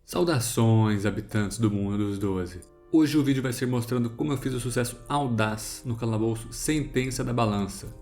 Saudações, habitantes do mundo dos 12. Hoje o vídeo vai ser mostrando como eu fiz o sucesso audaz no calabouço Sentença da Balança.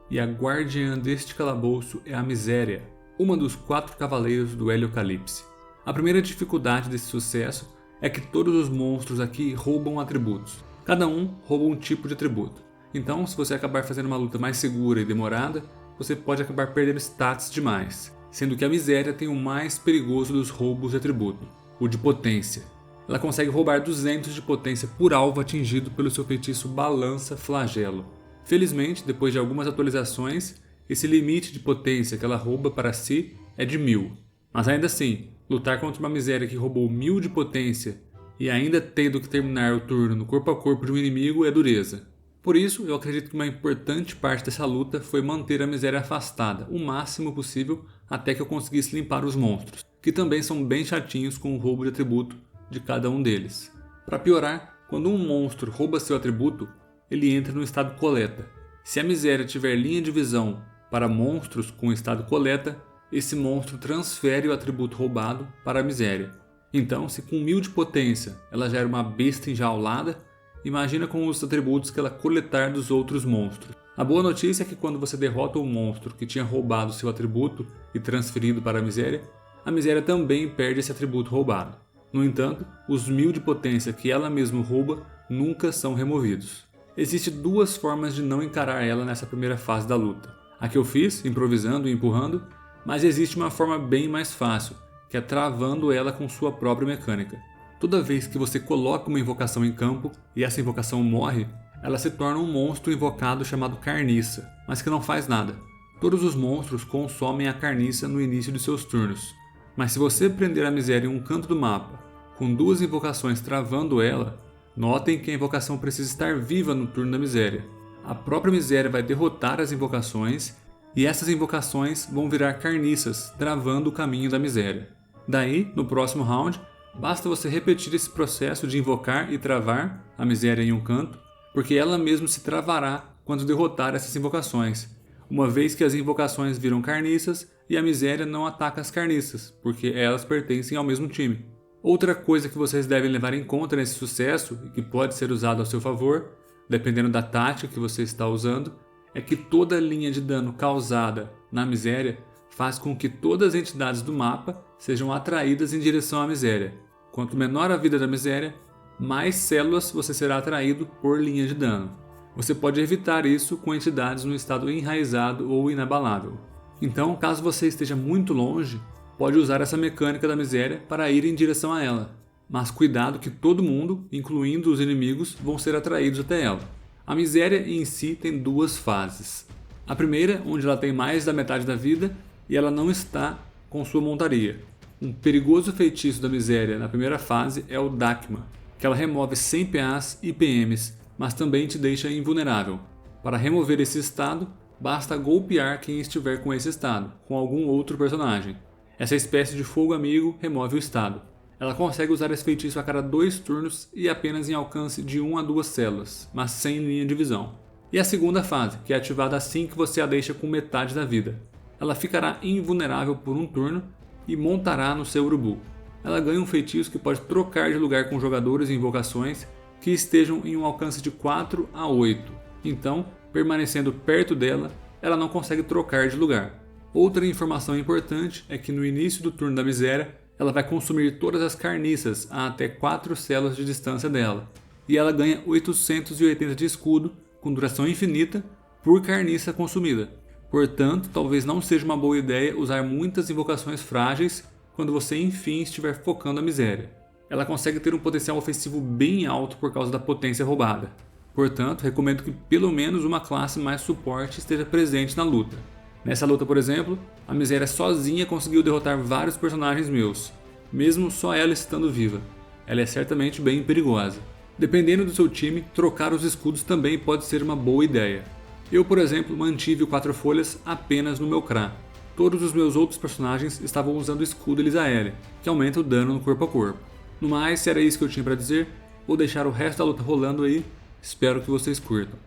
E a guardiã deste calabouço é a Miséria, uma dos 4 cavaleiros do Heliocalipse. A primeira dificuldade desse sucesso é que todos os monstros aqui roubam atributos. Cada um rouba um tipo de atributo. Então, se você acabar fazendo uma luta mais segura e demorada, você pode acabar perdendo stats demais. Sendo que a Miséria tem o mais perigoso dos roubos de atributo, o de potência. Ela consegue roubar 200 de potência por alvo atingido pelo seu feitiço Balança Flagelo. Felizmente, depois de algumas atualizações, esse limite de potência que ela rouba para si é de 1000. Mas ainda assim, lutar contra uma Miséria que roubou 1000 de potência e ainda tendo que terminar o turno no corpo a corpo de um inimigo é dureza. Por isso, eu acredito que uma importante parte dessa luta foi manter a Miséria afastada o máximo possível até que eu conseguisse limpar os monstros, que também são bem chatinhos com o roubo de atributo de cada um deles. Para piorar, quando um monstro rouba seu atributo, ele entra no estado coleta. Se a Miséria tiver linha de visão para monstros com estado coleta, esse monstro transfere o atributo roubado para a Miséria. Então, se com 1000 de potência ela já era uma besta enjaulada, imagina com os atributos que ela coletar dos outros monstros. A boa notícia é que quando você derrota um monstro que tinha roubado seu atributo e transferido para a Miséria também perde esse atributo roubado. No entanto, os 1000 de potência que ela mesma rouba nunca são removidos. Existem 2 formas de não encarar ela nessa primeira fase da luta. A que eu fiz, improvisando e empurrando, mas existe uma forma bem mais fácil, que é travando ela com sua própria mecânica. Toda vez que você coloca uma invocação em campo e essa invocação morre, ela se torna um monstro invocado chamado Carniça, mas que não faz nada. Todos os monstros consomem a Carniça no início de seus turnos, mas se você prender a Miséria em um canto do mapa, com 2 invocações travando ela, notem que a invocação precisa estar viva no turno da Miséria. A própria Miséria vai derrotar as invocações e essas invocações vão virar carniças, travando o caminho da Miséria. Daí, no próximo round, basta você repetir esse processo de invocar e travar a Miséria em um canto, porque ela mesma se travará quando derrotar essas invocações, uma vez que as invocações viram carniças e a Miséria não ataca as carniças, porque elas pertencem ao mesmo time. Outra coisa que vocês devem levar em conta nesse sucesso, e que pode ser usado ao seu favor, dependendo da tática que você está usando, é que toda linha de dano causada na Miséria faz com que todas as entidades do mapa sejam atraídas em direção à Miséria. Quanto menor a vida da Miséria, mais células você será atraído por linha de dano. Você pode evitar isso com entidades no estado enraizado ou inabalável. Então, caso você esteja muito longe, pode usar essa mecânica da Miséria para ir em direção a ela. Mas cuidado que todo mundo, incluindo os inimigos, vão ser atraídos até ela. A Miséria em si tem 2 fases. A primeira, onde ela tem mais da metade da vida e ela não está com sua montaria. Um perigoso feitiço da Miséria na primeira fase é o Dakma, que ela remove 100 PAs e PMs, mas também te deixa invulnerável. Para remover esse estado, basta golpear quem estiver com esse estado, com algum outro personagem. Essa espécie de fogo amigo remove o estado. Ela consegue usar esse feitiço a cada 2 turnos e apenas em alcance de 1 a 2 células, mas sem linha de visão. E a segunda fase, que é ativada assim que você a deixa com metade da vida. Ela ficará invulnerável por um turno e montará no seu urubu. Ela ganha um feitiço que pode trocar de lugar com jogadores e invocações que estejam em um alcance de 4 a 8. Então, permanecendo perto dela, ela não consegue trocar de lugar. Outra informação importante é que no início do turno da Miséria, ela vai consumir todas as carniças a até 4 células de distância dela. E ela ganha 880 de escudo, com duração infinita, por carniça consumida. Portanto, talvez não seja uma boa ideia usar muitas invocações frágeis quando você enfim estiver focando a Miséria. Ela consegue ter um potencial ofensivo bem alto por causa da potência roubada. Portanto, recomendo que pelo menos uma classe mais suporte esteja presente na luta. Nessa luta, por exemplo, a Miséria sozinha conseguiu derrotar vários personagens meus, mesmo só ela estando viva. Ela é certamente bem perigosa. Dependendo do seu time, trocar os escudos também pode ser uma boa ideia. Eu, por exemplo, mantive o 4 folhas apenas no meu Kra. Todos os meus outros personagens estavam usando o escudo Elisaele, que aumenta o dano no corpo a corpo. No mais, se era isso que eu tinha para dizer, vou deixar o resto da luta rolando aí. Espero que vocês curtam.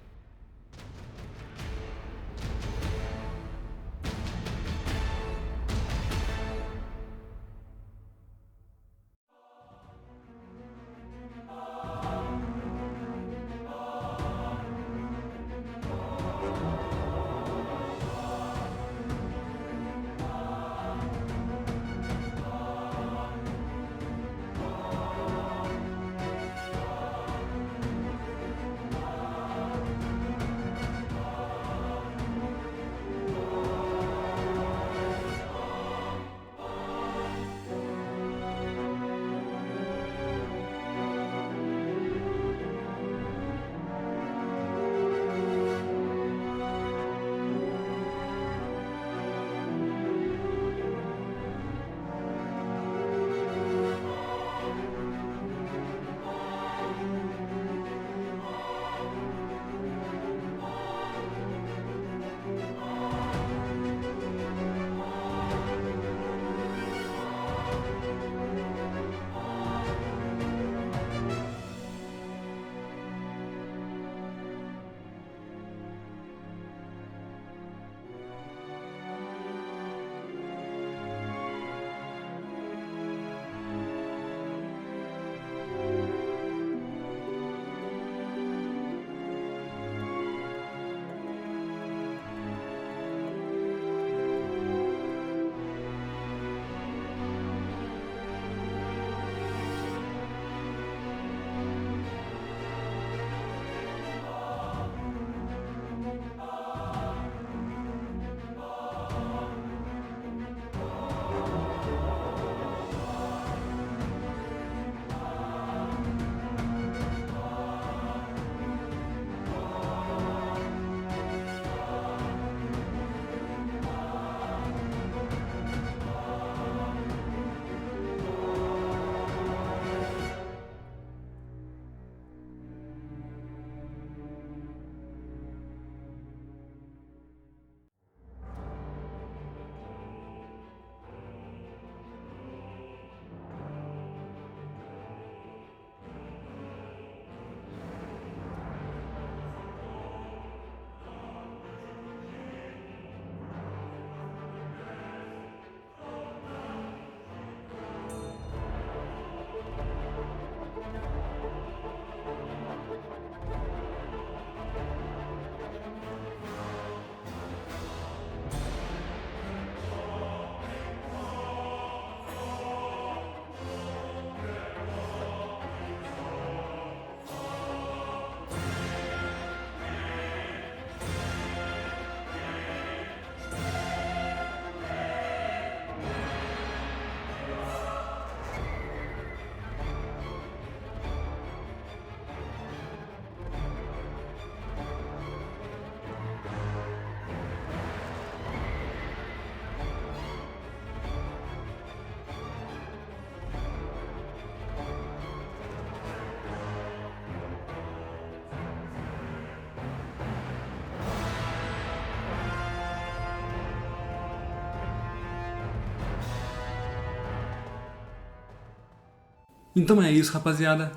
Então é isso, rapaziada.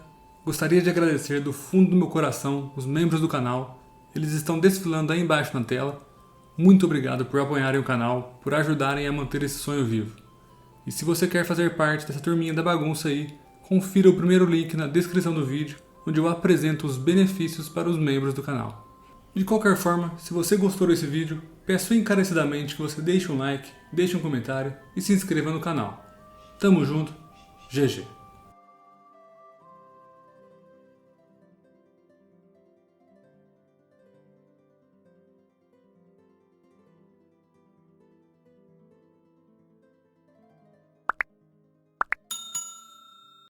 Gostaria de agradecer do fundo do meu coração os membros do canal. Eles estão desfilando aí embaixo na tela. Muito obrigado por apoiarem o canal, por ajudarem a manter esse sonho vivo. E se você quer fazer parte dessa turminha da bagunça aí, confira o primeiro link na descrição do vídeo, onde eu apresento os benefícios para os membros do canal. De qualquer forma, se você gostou desse vídeo, peço encarecidamente que você deixe um like, deixe um comentário e se inscreva no canal. Tamo junto, GG!